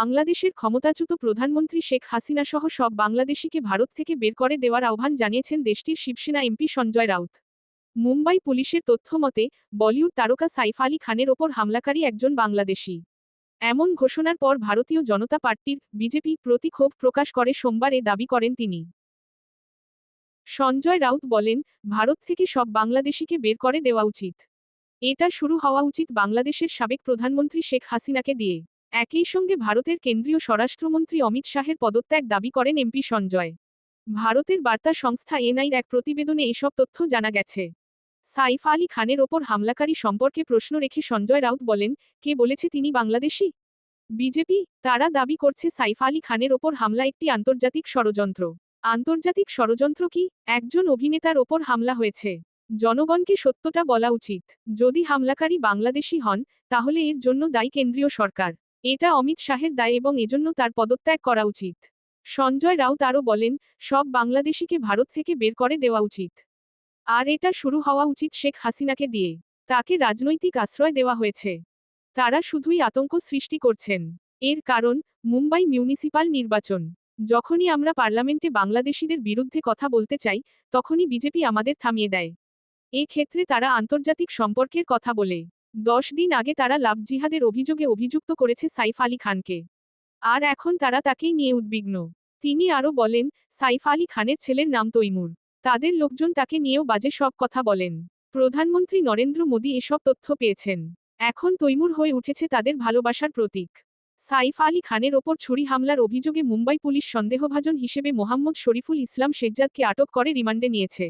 বাংলাদেশের ক্ষমতাচ্যুত প্রধানমন্ত্রী শেখ হাসিনা সহ সব বাংলাদেশিকে ভারত থেকে বের করে দেওয়ার আহ্বান জানিয়েছেন দেশটির শিবসেনা এমপি সঞ্জয় রাউত। মুম্বাই পুলিশের তথ্যমতে বলিউড তারকা সাইফ আলী খানের ওপর হামলাকারী একজন বাংলাদেশি। এমন ঘোষণার পর ভারতীয় জনতা পার্টির বিজেপি প্রতি ক্ষোভ প্রকাশ করে সোমবার এ দাবি করেন তিনি। সঞ্জয় রাউত বলেন, ভারত থেকে সব বাংলাদেশিকে বের করে দেওয়া উচিত। এটা শুরু হওয়া উচিত বাংলাদেশের সাবেক প্রধানমন্ত্রী শেখ হাসিনাকে দিয়ে। একই সঙ্গে ভারতের কেন্দ্রীয় স্বরাষ্ট্রমন্ত্রী অমিত শাহের পদত্যাগ দাবি করেন এমপি সঞ্জয়। ভারতের বার্তা সংস্থা এনআইর এক প্রতিবেদনে এসব তথ্য জানা গেছে। সাইফ আলী খানের ওপর হামলাকারী সম্পর্কে প্রশ্ন রেখে সঞ্জয় রাউত বলেন, কে বলেছে তিনি বাংলাদেশি? বিজেপি। তারা দাবি করছে সাইফ আলী খানের ওপর হামলা একটি আন্তর্জাতিক ষড়যন্ত্র। আন্তর্জাতিক ষড়যন্ত্র কি? একজন অভিনেতার ওপর হামলা হয়েছে। জনগণকে সত্যটা বলা উচিত। যদি হামলাকারী বাংলাদেশি হন, তাহলে এর জন্য দায়ী কেন্দ্রীয় সরকার। এটা অমিত শাহের দায় এবং এজন্য তার পদত্যাগ করা উচিত। সঞ্জয় রাউত আরও বলেন, সব বাংলাদেশিকে ভারত থেকে বের করে দেওয়া উচিত। আর এটা শুরু হওয়া উচিত শেখ হাসিনাকে দিয়ে। তাকে রাজনৈতিক আশ্রয় দেওয়া হয়েছে। তারা শুধুই আতঙ্ক সৃষ্টি করছেন। এর কারণ, মুম্বাই মিউনিসিপাল নির্বাচন। যখনই আমরা পার্লামেন্টে বাংলাদেশিদের বিরুদ্ধে কথা বলতে চাই, তখনই বিজেপি আমাদের থামিয়ে দেয়। এ ক্ষেত্রে তারা আন্তর্জাতিক সম্পর্কের কথা বলে। 10 দিন আগে তারা লাভ জিহাদের অভিযোগে অভিযুক্ত করেছে সাইফ আলী খানকে। আর এখন তারা তাকেই নিয়ে উদ্বিগ্ন। তিনি আরও বলেন, সাইফ আলী খানের ছেলের নাম তৈমুর। তাদের লোকজন তাকে নিয়েও বাজে সব কথা বলেন। প্রধানমন্ত্রী নরেন্দ্র মোদী এসব তথ্য পেয়েছেন। এখন তৈমুর হয়ে উঠেছে তাদের ভালোবাসার প্রতীক। সাইফ আলী খানের ওপর ছুরি হামলার অভিযোগে মুম্বাই পুলিশ সন্দেহভাজন হিসেবে মোহাম্মদ শরীফুল ইসলাম শেখজাদকে আটক করে রিমান্ডে নিয়েছে।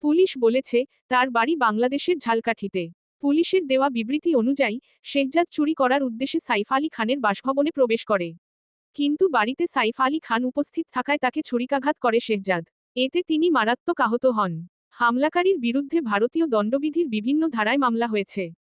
পুলিশ বলেছে, তার বাড়ি বাংলাদেশের ঝালকাঠিতে। পুলিশের দেওয়া বিবৃতি অনুযায়ী, শেখজাদ চুরি করার উদ্দেশ্যে সাইফ আলী খানের বাসভবনে প্রবেশ করে। কিন্তু বাড়িতে সাইফ আলী খান উপস্থিত থাকায় তাকে ছুরিকাঘাত করে শেখজাদ। এতে তিনি মারাত্মক আহত হন। হামলাকারীর বিরুদ্ধে ভারতীয় দণ্ডবিধির বিভিন্ন ধারায় মামলা হয়েছে।